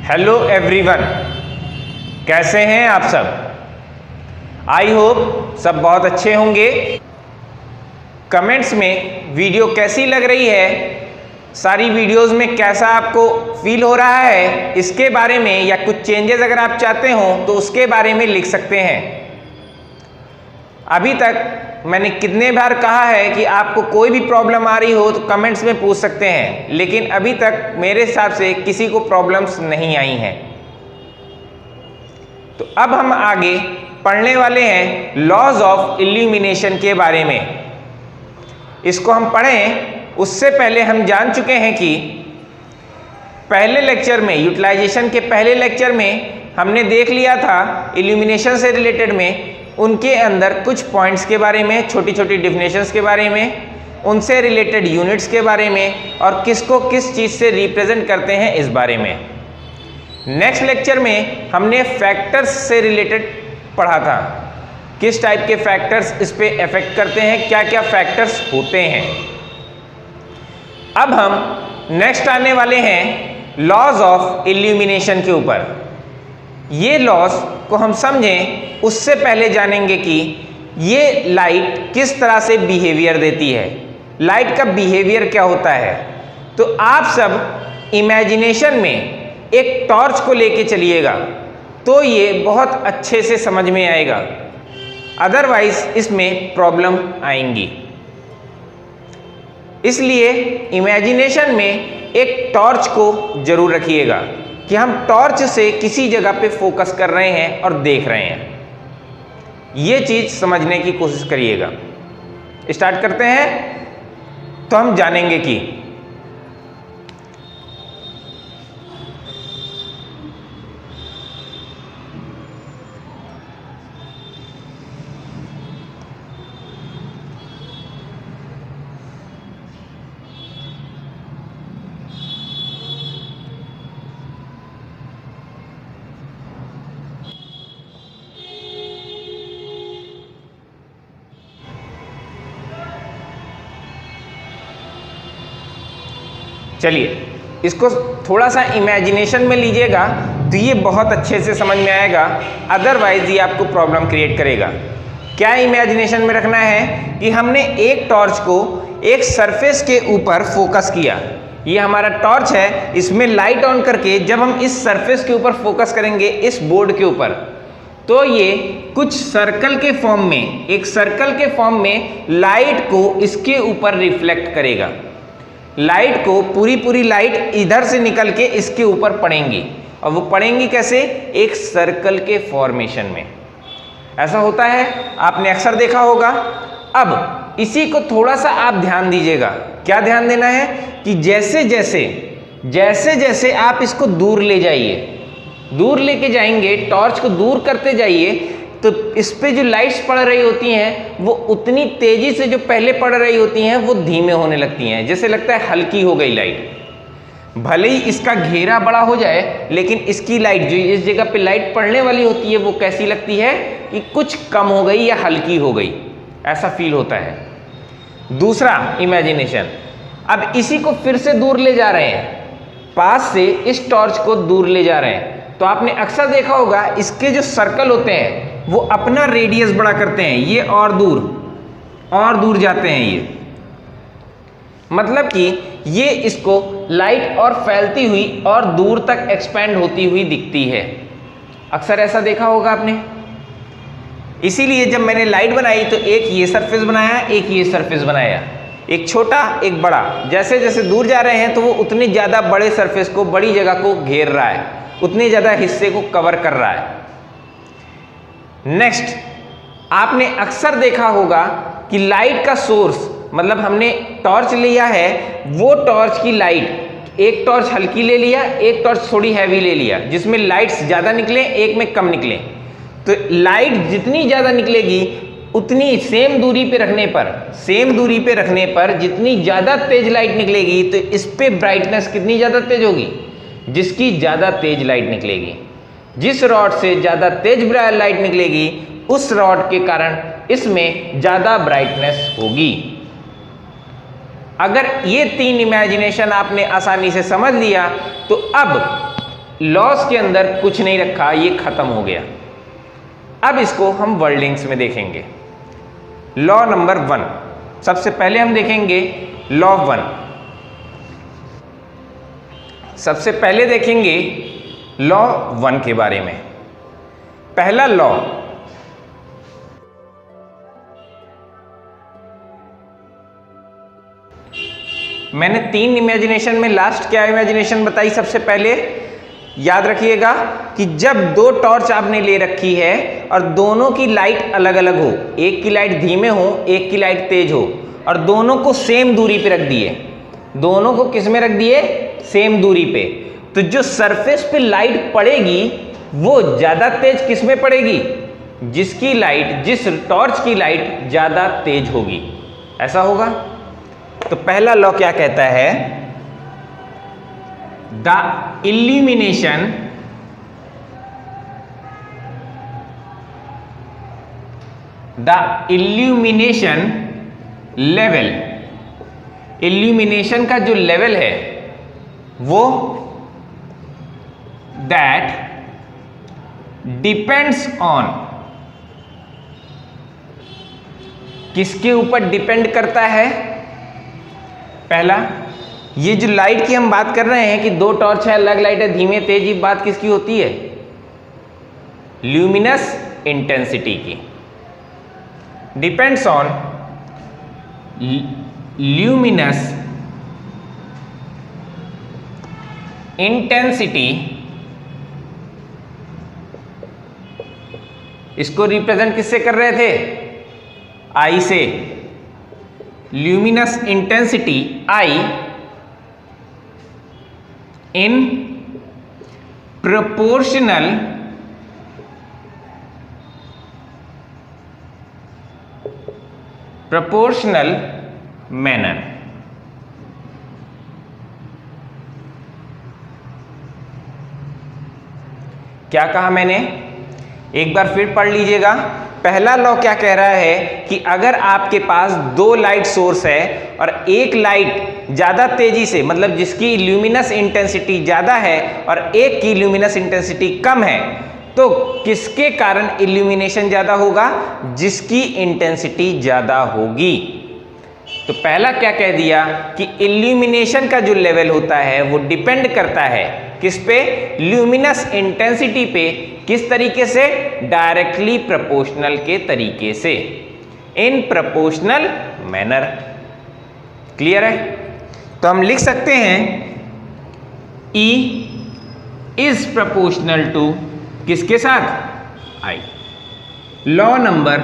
Hello everyone, कैसे हैं आप सब। आई होप सब बहुत अच्छे होंगे। कमेंट्स में वीडियो कैसी लग रही है, सारी वीडियोस में कैसा आपको फील हो रहा है, इसके बारे में या कुछ चेंजेस अगर आप चाहते हो तो उसके बारे में लिख सकते हैं। अभी तक मैंने कितने बार कहा है कि आपको कोई भी प्रॉब्लम आ रही हो तो कमेंट्स में पूछ सकते हैं, लेकिन अभी तक मेरे हिसाब से किसी को प्रॉब्लम्स नहीं आई हैं। तो अब हम आगे पढ़ने वाले हैं लॉज ऑफ इल्यूमिनेशन के बारे में। इसको हम पढ़ें उससे पहले हम जान चुके हैं कि पहले लेक्चर में, यूटिलाइजेशन के पहले लेक्चर में हमने देख लिया था इल्यूमिनेशन से रिलेटेड में उनके अंदर कुछ पॉइंट्स के बारे में, छोटी छोटी डिफिनेशंस के बारे में, उनसे रिलेटेड यूनिट्स के बारे में और किसको किस चीज़ से रिप्रेजेंट करते हैं इस बारे में। नेक्स्ट लेक्चर में हमने फैक्टर्स से रिलेटेड पढ़ा था, किस टाइप के फैक्टर्स इस पे इफेक्ट करते हैं, क्या क्या फैक्टर्स होते हैं। अब हम नेक्स्ट आने वाले हैं लॉज ऑफ इल्यूमिनेशन के ऊपर। ये लॉज को हम समझें उससे पहले जानेंगे कि ये लाइट किस तरह से बिहेवियर देती है, लाइट का बिहेवियर क्या होता है। तो आप सब इमेजिनेशन में एक टॉर्च को लेके चलिएगा तो ये बहुत अच्छे से समझ में आएगा, अदरवाइज इसमें प्रॉब्लम आएंगी। इसलिए इमेजिनेशन में एक टॉर्च को जरूर रखिएगा कि हम टॉर्च से किसी जगह पे फोकस कर रहे हैं और देख रहे हैं। ये चीज समझने की कोशिश करिएगा। स्टार्ट करते हैं तो हम जानेंगे कि चलिए इसको थोड़ा सा इमेजिनेशन में लीजिएगा तो ये बहुत अच्छे से समझ में आएगा, अदरवाइज ये आपको प्रॉब्लम क्रिएट करेगा। क्या इमेजिनेशन में रखना है कि हमने एक टॉर्च को एक सरफेस के ऊपर फोकस किया। ये हमारा टॉर्च है, इसमें लाइट ऑन करके जब हम इस सरफेस के ऊपर फोकस करेंगे इस बोर्ड के ऊपर, तो ये कुछ सर्कल के फॉर्म में, एक सर्कल के फॉर्म में लाइट को इसके ऊपर रिफ्लेक्ट करेगा। लाइट को पूरी लाइट इधर से निकल के इसके ऊपर पड़ेंगी, और वो पड़ेंगी कैसे, एक सर्कल के फॉर्मेशन में। ऐसा होता है, आपने अक्सर देखा होगा। अब इसी को थोड़ा सा आप ध्यान दीजिएगा। क्या ध्यान देना है कि जैसे जैसे आप इसको दूर ले जाइए, दूर लेके जाएंगे, टॉर्च को दूर करते जाइए, तो इस पे जो लाइट्स पड़ रही होती हैं वो उतनी तेजी से जो पहले पड़ रही होती हैं वो धीमे होने लगती हैं, जैसे लगता है हल्की हो गई लाइट। भले ही इसका घेरा बड़ा हो जाए, लेकिन इसकी लाइट, जो इस जगह पे लाइट पड़ने वाली होती है, वो कैसी लगती है कि कुछ कम हो गई या हल्की हो गई, ऐसा फील होता है। दूसरा इमेजिनेशन, अब इसी को फिर से दूर ले जा रहे हैं, पास से इस टॉर्च को दूर ले जा रहे हैं। तो आपने अक्सर देखा होगा इसके जो सर्कल होते हैं वो अपना रेडियस बड़ा करते हैं, ये और दूर जाते हैं। ये मतलब कि ये इसको लाइट और फैलती हुई और दूर तक एक्सपेंड होती हुई दिखती है। अक्सर ऐसा देखा होगा आपने। इसीलिए जब मैंने लाइट बनाई तो एक ये सरफेस बनाया, एक ये सरफेस बनाया, एक छोटा एक बड़ा। जैसे जैसे दूर जा रहे हैं तो वो उतने ज़्यादा बड़े सरफेस को, बड़ी जगह को घेर रहा है, उतने ज़्यादा हिस्से को कवर कर रहा है। नेक्स्ट, आपने अक्सर देखा होगा कि लाइट का सोर्स, मतलब हमने टॉर्च लिया है, वो टॉर्च की लाइट, एक टॉर्च हल्की ले लिया, एक टॉर्च थोड़ी हैवी ले लिया, जिसमें लाइट्स ज़्यादा निकले, एक में कम निकले। तो लाइट जितनी ज़्यादा निकलेगी उतनी सेम दूरी पे रखने पर जितनी ज़्यादा तेज लाइट निकलेगी, तो इस पे ब्राइटनेस कितनी ज़्यादा तेज होगी, जिसकी ज़्यादा तेज लाइट निकलेगी। जिस रॉड से ज़्यादा तेज लाइट निकलेगी उस रॉड के कारण इसमें ज़्यादा ब्राइटनेस होगी। अगर ये तीन इमेजिनेशन आपने आसानी से समझ लिया तो अब लॉस के अंदर कुछ नहीं रखा, ये खत्म हो गया। अब इसको हम वर्डिंग्स में देखेंगे। लॉ नंबर 1, सबसे पहले हम देखेंगे लॉ 1। सबसे पहले देखेंगे लॉ 1 के बारे में। पहला लॉ, मैंने 3 इमेजिनेशन में लास्ट क्या इमेजिनेशन बताई सबसे पहले, याद रखिएगा कि जब 2 टॉर्च आपने ले रखी है और दोनों की लाइट अलग अलग हो, एक की लाइट धीमे हो, एक की लाइट तेज हो, और दोनों को सेम दूरी पे रख दिए, दोनों को किस में रख दिए, सेम दूरी पे, तो जो सरफेस पे लाइट पड़ेगी वो ज्यादा तेज किस में पड़ेगी, जिसकी लाइट, जिस टॉर्च की लाइट ज्यादा तेज होगी, ऐसा होगा। तो पहला लॉ क्या कहता है, द इल्यूमिनेशन लेवल, इल्यूमिनेशन का जो लेवल है वो दैट डिपेंड्स ऑन, किसके ऊपर डिपेंड करता है, पहला ये जो लाइट की हम बात कर रहे हैं कि 2 टॉर्च है, अलग लाइट है, धीमे तेज, ये बात किसकी होती है, ल्यूमिनस इंटेंसिटी की। डिपेंड्स ऑन ल्यूमिनस इंटेंसिटी, इसको रिप्रेजेंट किससे कर रहे थे, आई से। Luminous intensity I in proportional manner। क्या कहा मैंने, एक बार फिर पढ़ लीजिएगा। पहला लॉ क्या कह रहा है कि अगर आपके पास 2 लाइट सोर्स है और एक लाइट ज्यादा तेजी से, मतलब जिसकी ल्यूमिनस इंटेंसिटी ज्यादा है और एक की ल्यूमिनस इंटेंसिटी कम है, तो किसके कारण इल्यूमिनेशन ज्यादा होगा, जिसकी इंटेंसिटी ज्यादा होगी। तो पहला क्या कह दिया कि इल्यूमिनेशन का जो लेवल होता है वो डिपेंड करता है किस पे, ल्यूमिनस इंटेंसिटी पे। किस तरीके से, डायरेक्टली प्रोपोर्शनल के तरीके से, इन प्रोपोर्शनल मैनर। क्लियर है। तो हम लिख सकते हैं E इज प्रोपोर्शनल टू किसके साथ, I। लॉ नंबर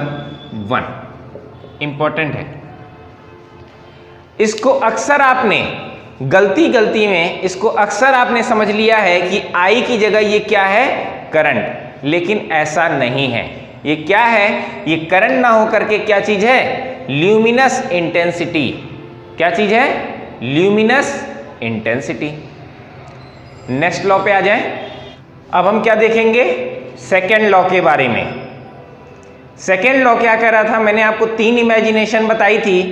1 इंपॉर्टेंट है, इसको अक्सर आपने गलती में इसको अक्सर आपने समझ लिया है कि I की जगह ये क्या है, करंट, लेकिन ऐसा नहीं है। ये क्या है, ये करंट ना होकर के क्या चीज है, ल्यूमिनस इंटेंसिटी। क्या चीज है, ल्यूमिनस इंटेंसिटी। नेक्स्ट लॉ पे आ जाएं। अब हम क्या देखेंगे, सेकेंड लॉ के बारे में। सेकेंड लॉ क्या कह रहा था, मैंने आपको 3 इमेजिनेशन बताई थी।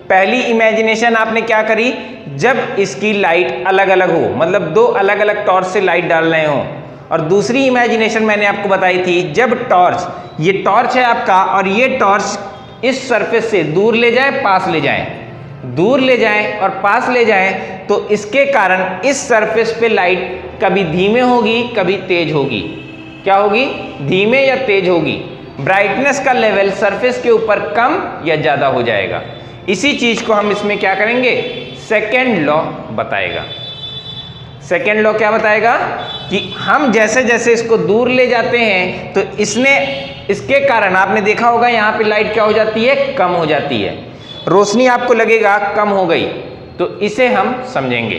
पहली इमेजिनेशन आपने क्या करी, जब इसकी लाइट अलग अलग हो, मतलब 2 अलग अलग टॉर्च से लाइट डाल रहे हो। और दूसरी इमेजिनेशन मैंने आपको बताई थी, जब टॉर्च, ये टॉर्च है आपका और ये टॉर्च इस सरफेस से दूर ले जाए, पास ले जाए, दूर ले जाए और पास ले जाए, तो इसके कारण इस सरफेस पे लाइट कभी धीमे होगी, कभी तेज होगी। क्या होगी, धीमे या तेज होगी। ब्राइटनेस का लेवल सरफेस के ऊपर कम या ज्यादा हो जाएगा। इसी चीज को हम इसमें क्या करेंगे, सेकेंड लॉ बताएगा। सेकेंड लॉ क्या बताएगा कि हम जैसे जैसे इसको दूर ले जाते हैं तो इसके कारण आपने देखा होगा यहां पे लाइट क्या हो जाती है, कम हो जाती है, रोशनी आपको लगेगा कम हो गई। तो इसे हम समझेंगे,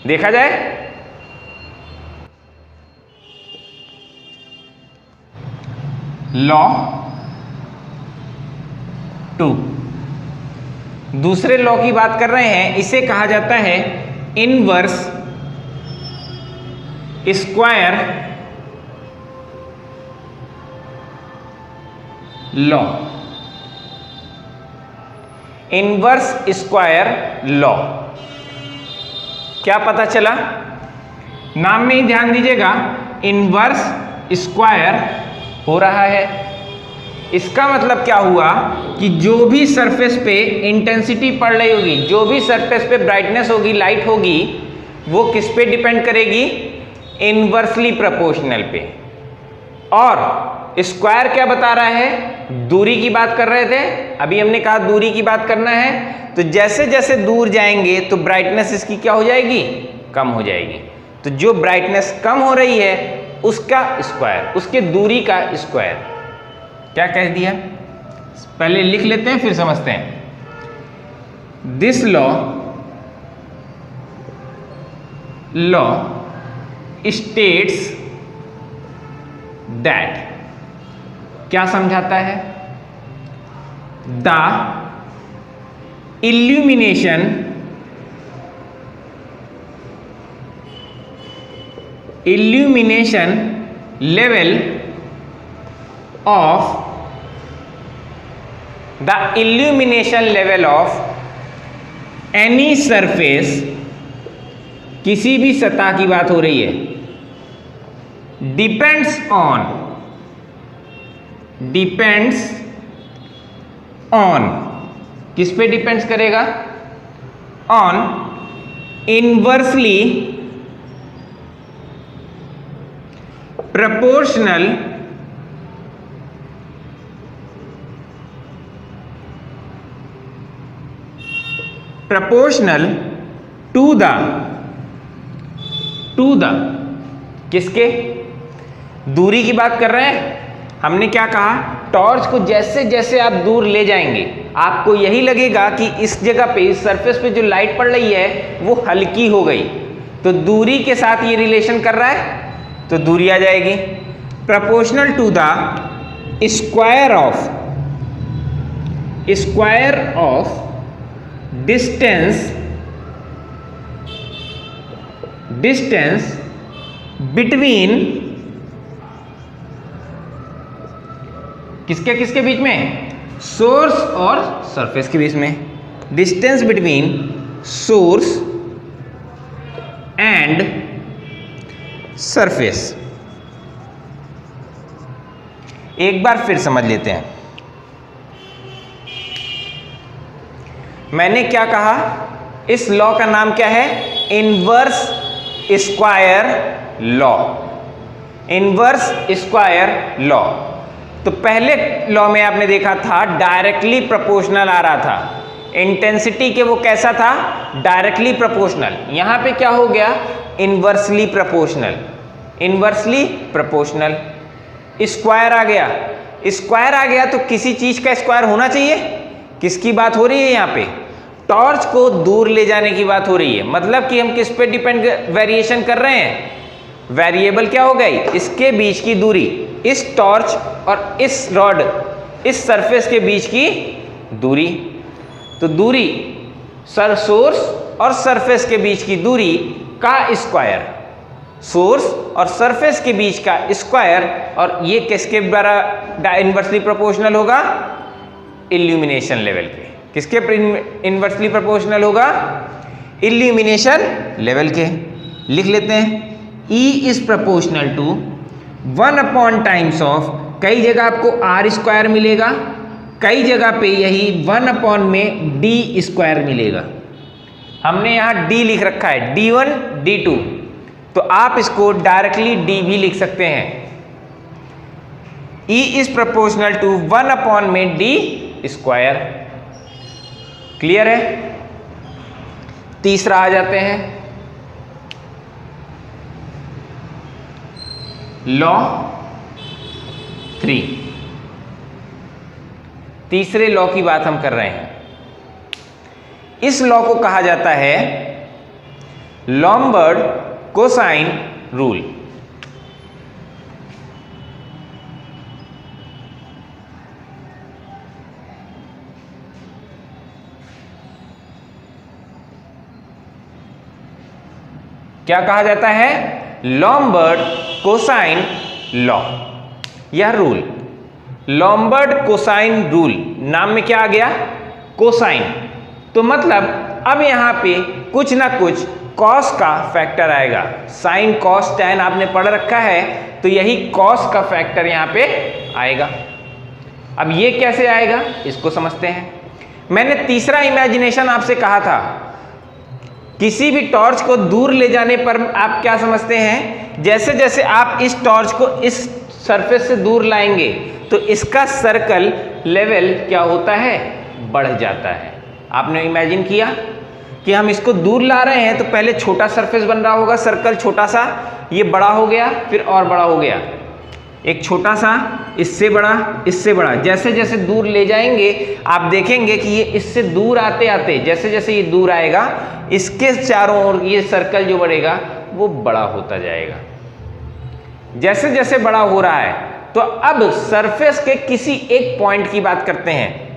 देखा जाए। लॉ 2, दूसरे लॉ की बात कर रहे हैं, इसे कहा जाता है inverse square law. Inverse square law क्या पता चला नाम में ही ध्यान दीजिएगा, इनवर्स स्क्वायर हो रहा है। इसका मतलब क्या हुआ कि जो भी सरफेस पे इंटेंसिटी पड़ रही होगी, जो भी सरफेस पे ब्राइटनेस होगी, लाइट होगी, वो किस पे डिपेंड करेगी? इनवर्सली प्रोपोर्शनल पे। और स्क्वायर क्या बता रहा है? दूरी की बात कर रहे थे, अभी हमने कहा दूरी की बात करना है, तो जैसे जैसे दूर जाएंगे तो ब्राइटनेस इसकी क्या हो जाएगी? कम हो जाएगी। तो जो ब्राइटनेस कम हो रही है उसका स्क्वायर, उसके दूरी का स्क्वायर। क्या कह दिया? पहले लिख लेते हैं फिर समझते हैं। दिस लॉ स्टेट्स दैट, क्या समझाता है? The illumination level of any surface, किसी भी सतह की बात हो रही है, डिपेंड्स ऑन, किस पे डिपेंड्स करेगा? On inversely proportional to the किसके? दूरी की बात कर रहे हैं। हमने क्या कहा? टॉर्च को जैसे जैसे आप दूर ले जाएंगे आपको यही लगेगा कि इस जगह पे, इस सरफेस पे जो लाइट पड़ रही है वो हल्की हो गई, तो दूरी के साथ ये रिलेशन कर रहा है, तो दूरी आ जाएगी। Proportional to the square of distance between, किसके किसके बीच में? सोर्स और सरफेस के बीच में। Distance between source and surface. एक बार फिर समझ लेते हैं। मैंने क्या कहा? इस लॉ का नाम क्या है? Inverse square law. Inverse square law. तो पहले लॉ में आपने देखा था डायरेक्टली प्रोपोर्शनल आ रहा था, इंटेंसिटी के वो कैसा था? Directly proportional. यहां पे क्या हो गया? Inversely proportional. Inversely proportional square आ गया। स्क्वायर आ गया तो किसी चीज का स्क्वायर होना चाहिए। किसकी बात हो रही है यहां पे? टॉर्च को दूर ले जाने की बात हो रही है। मतलब कि हम किस पे डिपेंड वेरिएशन कर रहे हैं? वेरिएबल क्या हो गई? इसके बीच की दूरी, इस टॉर्च और इस रॉड, इस सरफेस के बीच की दूरी। तो दूरी सोर्स और सरफेस के बीच की दूरी का स्क्वायर, सोर्स और सरफेस के बीच का स्क्वायर। और ये किसके द्वारा इनवर्सली प्रोपोर्शनल होगा? इल्यूमिनेशन लेवल पे। किसके इनवर्सली प्रोपोर्शनल होगा? इल्यूमिनेशन लेवल के। लिख लेते हैं, E is proportional to 1 times of, कई जगह आपको आर स्क्वायर मिलेगा, कई जगह पे यही 1 में डी स्क्वायर मिलेगा। हमने यहाँ डी लिख रखा है, D1 D2, तो आप इसको डायरेक्टली डी भी लिख सकते हैं। E इज प्रोपोर्शनल टू 1 में डी स्क्वायर। क्लियर है? तीसरा आ जाते हैं, लॉ 3। तीसरे लॉ की बात हम कर रहे हैं। इस लॉ को कहा जाता है लॉम्बर्ट कोसाइन रूल। क्या कहा जाता है? लॉम्बर्ट कोसाइन लॉ। यह रूल लॉम्बर्ट कोसाइन रूल, नाम में क्या आ गया? कोसाइन। तो मतलब अब यहां पे कुछ ना कुछ कॉस का फैक्टर आएगा। साइन कॉस टैन आपने पढ़ रखा है, तो यही कॉस का फैक्टर यहां पे आएगा। अब ये कैसे आएगा इसको समझते हैं। मैंने तीसरा इमेजिनेशन आपसे कहा था, किसी भी टॉर्च को दूर ले जाने पर आप क्या समझते हैं, जैसे जैसे आप इस टॉर्च को इस सरफेस से दूर लाएंगे तो इसका सर्कल लेवल क्या होता है, बढ़ जाता है। आपने इमेजिन किया कि हम इसको दूर ला रहे हैं तो पहले छोटा सरफेस बन रहा होगा, सर्कल छोटा सा, ये बड़ा हो गया, फिर और बड़ा हो गया, एक छोटा सा, इससे बड़ा, इससे बड़ा। जैसे जैसे दूर ले जाएंगे आप देखेंगे कि ये इससे दूर आते आते, जैसे जैसे ये दूर आएगा, इसके चारों ओर ये सर्कल जो बढ़ेगा वो बड़ा होता जाएगा। जैसे जैसे बड़ा हो रहा है, तो अब सरफेस के किसी एक पॉइंट की बात करते हैं।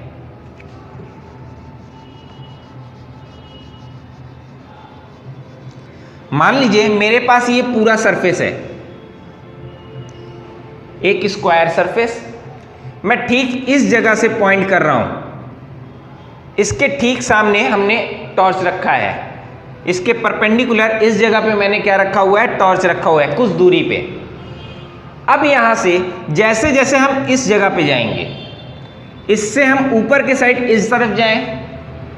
मान लीजिए मेरे पास ये पूरा सरफेस है, एक स्क्वायर सरफेस, मैं ठीक इस जगह से पॉइंट कर रहा हूं। इसके ठीक सामने हमने टॉर्च रखा है, इसके परपेंडिकुलर इस जगह पे मैंने क्या रखा हुआ है, टॉर्च रखा हुआ है कुछ दूरी पे। अब यहां से जैसे जैसे हम इस जगह पे जाएंगे, इससे हम ऊपर के साइड इस तरफ जाएं,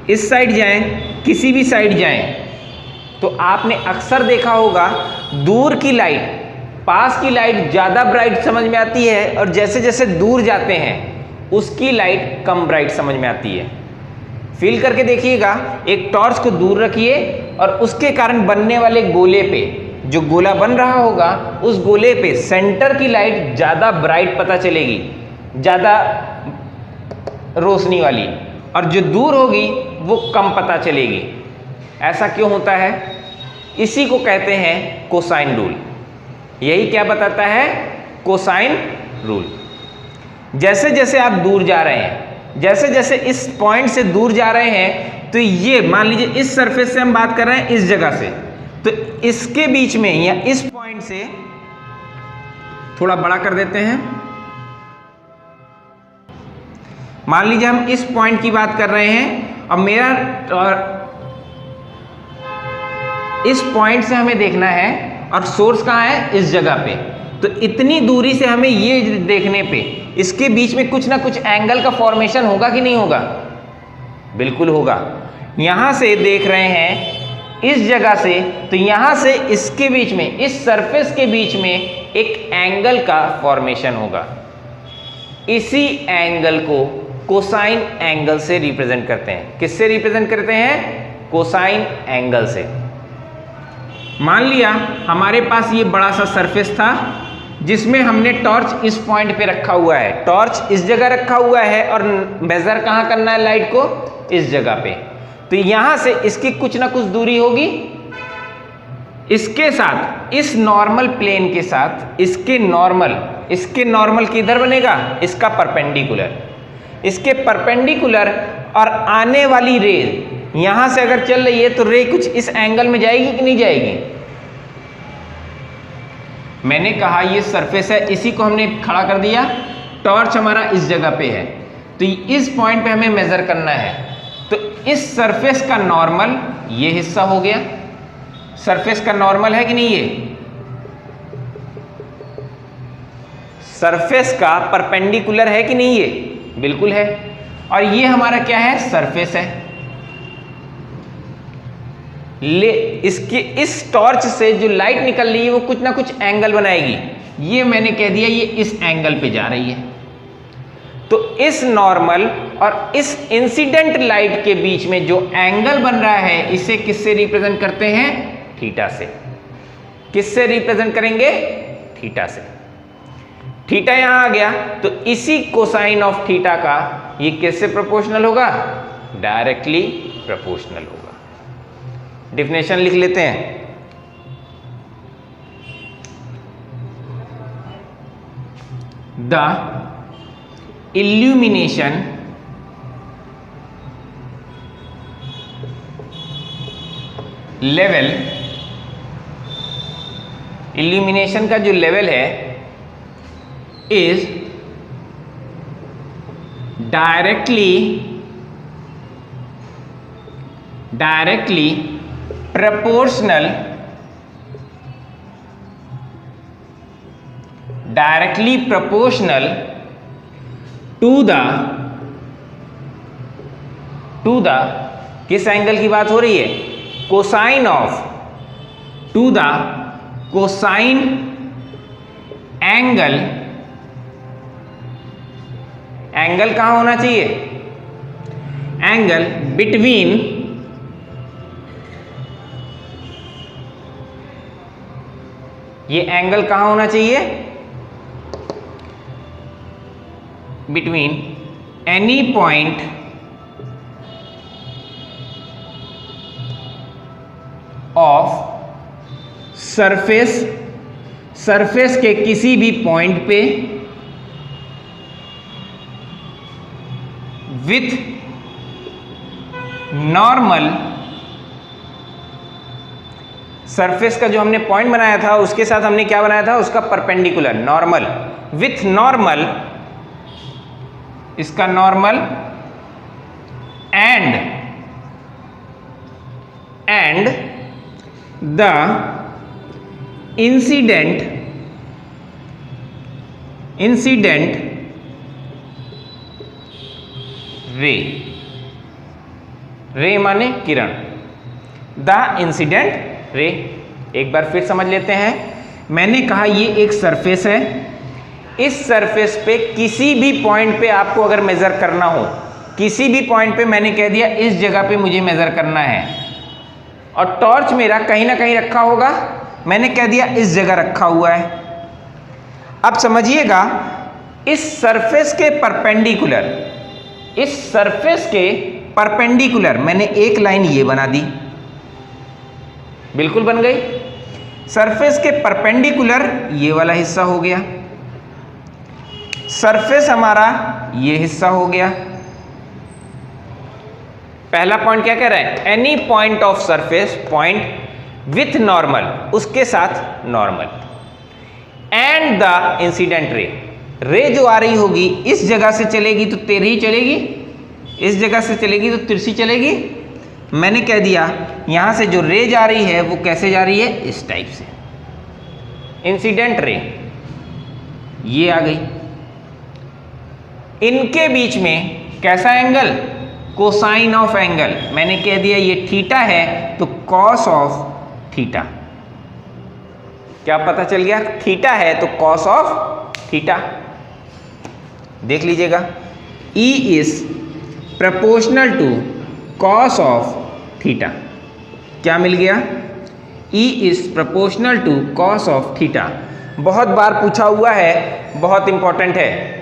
इस साइड जाएं, किसी भी साइड जाएं, तो आपने अक्सर देखा होगा दूर की लाइट पास की लाइट ज़्यादा ब्राइट समझ में आती है, और जैसे जैसे दूर जाते हैं उसकी लाइट कम ब्राइट समझ में आती है। फील करके देखिएगा, एक टॉर्च को दूर रखिए और उसके कारण बनने वाले गोले पे, जो गोला बन रहा होगा उस गोले पे सेंटर की लाइट ज़्यादा ब्राइट पता चलेगी, ज़्यादा रोशनी वाली, और जो दूर होगी वो कम पता चलेगी। ऐसा क्यों होता है? इसी को कहते हैं कोसाइन रूल। यही क्या बताता है? Cosine rule. जैसे जैसे आप दूर जा रहे हैं, जैसे जैसे इस पॉइंट से दूर जा रहे हैं, तो ये मान लीजिए इस सरफेस से हम बात कर रहे हैं, इस जगह से, तो इसके बीच में या इस पॉइंट से थोड़ा बड़ा कर देते हैं। मान लीजिए हम इस पॉइंट की बात कर रहे हैं और मेरा इस पॉइंट से हमें देखना है और सोर्स कहाँ है? इस जगह पे। तो इतनी दूरी से हमें ये देखने पे इसके बीच में कुछ ना कुछ एंगल का फॉर्मेशन होगा कि नहीं होगा? बिल्कुल होगा। यहां से देख रहे हैं इस जगह से, तो यहां से इसके बीच में, इस सरफेस के बीच में एक एंगल का फॉर्मेशन होगा। इसी एंगल को कोसाइन एंगल से रिप्रेजेंट करते हैं। किससे रिप्रेजेंट करते हैं? कोसाइन एंगल से। मान लिया हमारे पास ये बड़ा सा सरफेस था जिसमें हमने टॉर्च इस पॉइंट पे रखा हुआ है, टॉर्च इस जगह रखा हुआ है और मेजर कहाँ करना है लाइट को? इस जगह पे। तो यहां से इसकी कुछ ना कुछ दूरी होगी, इसके साथ, इस नॉर्मल प्लेन के साथ इसके नॉर्मल किधर बनेगा? इसका परपेंडिकुलर। इसके परपेंडिकुलर और आने वाली रे यहां से अगर चल रही है तो रे कुछ इस एंगल में जाएगी कि नहीं जाएगी? मैंने कहा ये सरफेस है, इसी को हमने खड़ा कर दिया, टॉर्च हमारा इस जगह पे है, तो इस पॉइंट पे हमें मेजर करना है। तो इस सरफेस का नॉर्मल ये हिस्सा हो गया। सरफेस का नॉर्मल है कि नहीं? ये सरफेस का परपेंडिकुलर है कि नहीं? ये बिल्कुल है। और ये हमारा क्या है? सरफेस है। इसके इस टॉर्च से जो लाइट निकल रही है वो कुछ ना कुछ एंगल बनाएगी। ये मैंने कह दिया ये इस एंगल पे जा रही है। तो इस नॉर्मल और इस इंसिडेंट लाइट के बीच में जो एंगल बन रहा है, इसे किससे रिप्रेजेंट करते हैं? थीटा से। किससे रिप्रेजेंट करेंगे? थीटा से। थीटा यहां आ गया, तो इसी कोसाइन ऑफ थीटा का ये किससे प्रोपोर्शनल होगा? डायरेक्टली प्रोपोर्शनल होगा। डेफिनेशन लिख लेते हैं। द इल्यूमिनेशन लेवल, इल्यूमिनेशन का जो लेवल है is directly proportional, directly proportional to the किस एंगल की बात हो रही है? Cosine of, to the cosine angle. Angle कहां होना चाहिए? एंगल बिटवीन ये एंगल कहां होना चाहिए? Between any point of surface के किसी भी पॉइंट पे विथ नॉर्मल, सरफेस का जो हमने पॉइंट बनाया था उसके साथ हमने क्या बनाया था? उसका परपेंडिकुलर, नॉर्मल, विथ नॉर्मल, इसका normal and the incident ray माने किरण, द इंसिडेंट रे। एक बार फिर समझ लेते हैं। मैंने कहा ये एक सरफेस है, इस सरफेस पे किसी भी पॉइंट पे आपको अगर मेजर करना हो, किसी भी पॉइंट पे मैंने कह दिया इस जगह पे मुझे मेजर करना है, और टॉर्च मेरा कहीं ना कहीं रखा होगा, मैंने कह दिया इस जगह रखा हुआ है। अब समझिएगा, इस सरफेस के परपेंडिकुलर, इस सरफेस के परपेंडिकुलर मैंने एक लाइन ये बना दी, बिल्कुल बन गई। सरफेस के परपेंडिकुलर ये वाला हिस्सा हो गया, सरफेस हमारा ये हिस्सा हो गया। पहला पॉइंट क्या कह रहा है? Any point of surface, point with normal, उसके साथ normal, and the incident ray जो आ रही होगी इस जगह से चलेगी तो तिरछी चलेगी, इस जगह से चलेगी तो तिरछी चलेगी। मैंने कह दिया यहां से जो रे जा रही है वो कैसे जा रही है? इस टाइप से, इंसिडेंट रे ये आ गई। इनके बीच में कैसा एंगल? Cosine of angle. मैंने कह दिया ये थीटा है तो कॉस ऑफ थीटा। क्या पता चल गया? थीटा है तो कॉस ऑफ थीटा। देख लीजिएगा, E is proportional to cos of theta. क्या मिल गया? E is proportional to cos of theta. बहुत बार पूछा हुआ है, बहुत इंपॉर्टेंट है।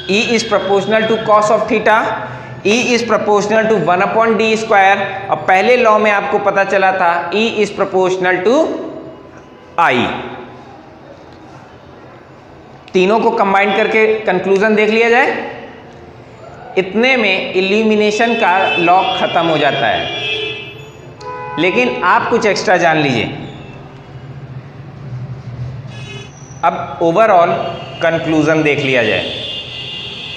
E is proportional to cos of theta, E is proportional to 1/d square, और पहले लॉ में आपको पता चला था E is proportional to I। तीनों को कंबाइन करके कंक्लूजन देख लिया जाए, इतने में इल्यूमिनेशन का लॉ खत्म हो जाता है। लेकिन आप कुछ एक्स्ट्रा जान लीजिए। अब ओवरऑल कंक्लूजन देख लिया जाए।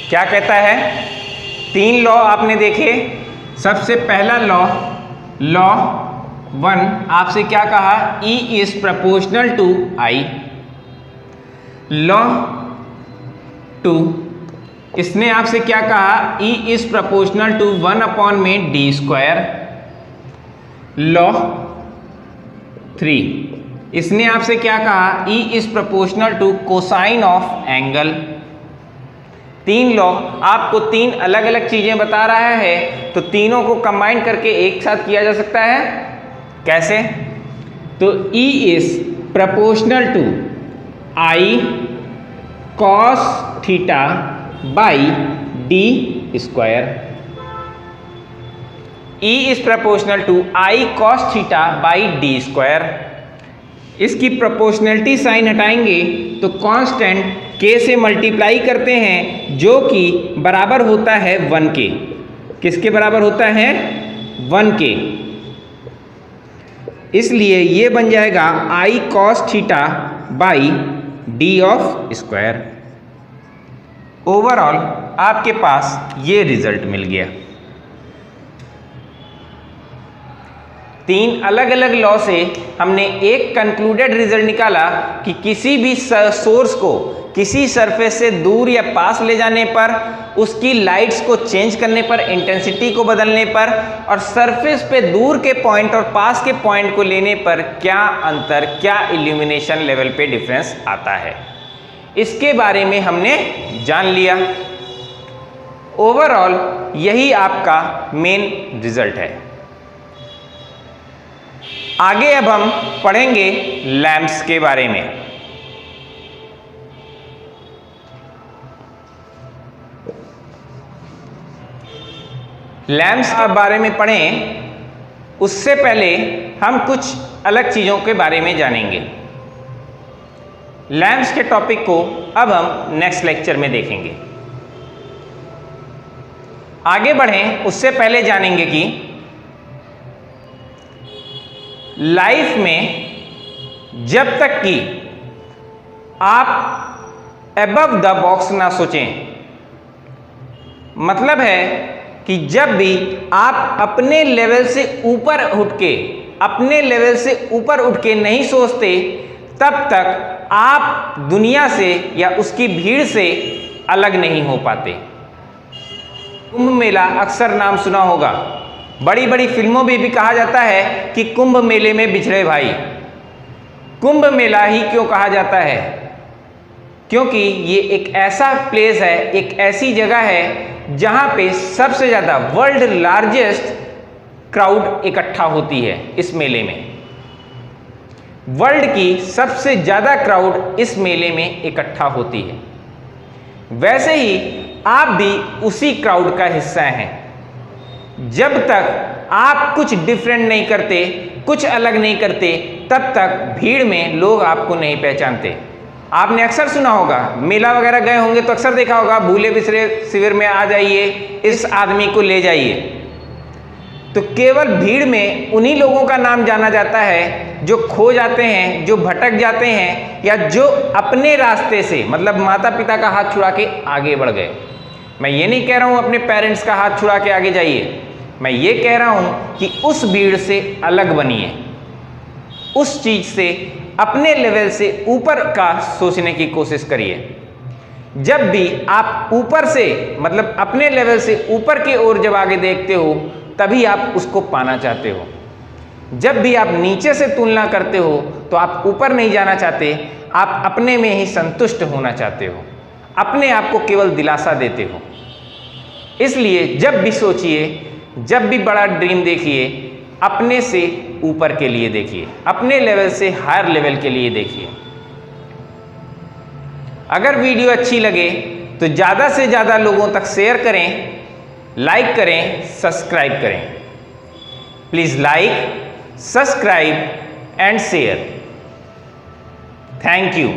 क्या कहता है? 3 लॉ आपने देखे। सबसे पहला लॉ 1 आपसे क्या कहा? E is proportional to I। Law 2 इसने आपसे क्या कहा? E is proportional to 1/d square. Law 3 इसने आपसे क्या कहा? E is proportional to cosine of angle. 3 law आपको 3 अलग अलग चीजें बता रहा है, तो तीनों को कंबाइन करके एक साथ किया जा सकता है। कैसे? तो E is proportional to I cos theta by d square. E is proportional to I cos theta by d square. इसकी प्रोपोर्शनलिटी साइन हटाएंगे तो कांस्टेंट k से मल्टीप्लाई करते हैं, जो कि बराबर होता है 1 के। किसके बराबर होता है? 1 के। इसलिए ये बन जाएगा I cos theta by d of square. Overall आपके पास ये रिजल्ट मिल गया। तीन अलग अलग लॉ से हमने एक कंक्लूडेड रिजल्ट निकाला कि किसी भी सोर्स को किसी सरफेस से दूर या पास ले जाने पर, उसकी लाइट्स को चेंज करने पर, इंटेंसिटी को बदलने पर, और सरफेस पे दूर के पॉइंट और पास के पॉइंट को लेने पर क्या अंतर, क्या इल्यूमिनेशन लेवल पे डिफरेंस आता है, इसके बारे में हमने जान लिया। ओवरऑल यही आपका मेन रिजल्ट है। आगे अब हम पढ़ेंगे लैंप्स के बारे में। लैंप्स के बारे में पढ़ें उससे पहले हम कुछ अलग चीज़ों के बारे में जानेंगे। लैंप्स के टॉपिक को अब हम नेक्स्ट लेक्चर में देखेंगे। आगे बढ़ें उससे पहले जानेंगे कि लाइफ में जब तक कि आप एबव द बॉक्स ना सोचें, मतलब है कि जब भी आप अपने लेवल से ऊपर उठ के नहीं सोचते, तब तक आप दुनिया से या उसकी भीड़ से अलग नहीं हो पाते। कुंभ मेला अक्सर नाम सुना होगा, बड़ी बड़ी फिल्मों में भी कहा जाता है कि कुंभ मेले में बिछड़े भाई। कुंभ मेला ही क्यों कहा जाता है? क्योंकि ये एक ऐसा प्लेस है, एक ऐसी जगह है जहां पे सबसे ज़्यादा वर्ल्ड लार्जेस्ट क्राउड इकट्ठा होती है। इस मेले में वर्ल्ड की सबसे ज़्यादा क्राउड इस मेले में इकट्ठा होती है। वैसे ही आप भी उसी क्राउड का हिस्सा हैं। जब तक आप कुछ डिफरेंट नहीं करते, कुछ अलग नहीं करते, तब तक भीड़ में लोग आपको नहीं पहचानते। आपने अक्सर सुना होगा, मेला वगैरह गए होंगे तो अक्सर देखा होगा, भूले बिसरे शिविर में आ जाइए, इस आदमी को ले जाइए। तो केवल भीड़ में उन्हीं लोगों का नाम जाना जाता है जो खो जाते हैं, जो भटक जाते हैं, या जो अपने रास्ते से, मतलब माता पिता का हाथ छुड़ा के आगे बढ़ गए। मैं ये नहीं कह रहा हूँ अपने पेरेंट्स का हाथ छुड़ा के आगे जाइए, मैं ये कह रहा हूँ कि उस भीड़ से अलग बनिए, उस चीज से, अपने लेवल से ऊपर का सोचने की कोशिश करिए। जब भी आप ऊपर से, मतलब अपने लेवल से ऊपर की ओर जब आगे देखते हो, तभी आप उसको पाना चाहते हो। जब भी आप नीचे से तुलना करते हो तो आप ऊपर नहीं जाना चाहते, आप अपने में ही संतुष्ट होना चाहते हो, अपने आप को केवल दिलासा देते हो। इसलिए जब भी सोचिए, जब भी बड़ा ड्रीम देखिए, अपने से ऊपर के लिए देखिए, अपने लेवल से हायर लेवल के लिए देखिए। अगर वीडियो अच्छी लगे तो ज़्यादा से ज़्यादा लोगों तक शेयर करें, लाइक करें, सब्सक्राइब करें। Please like, subscribe and share. Thank you.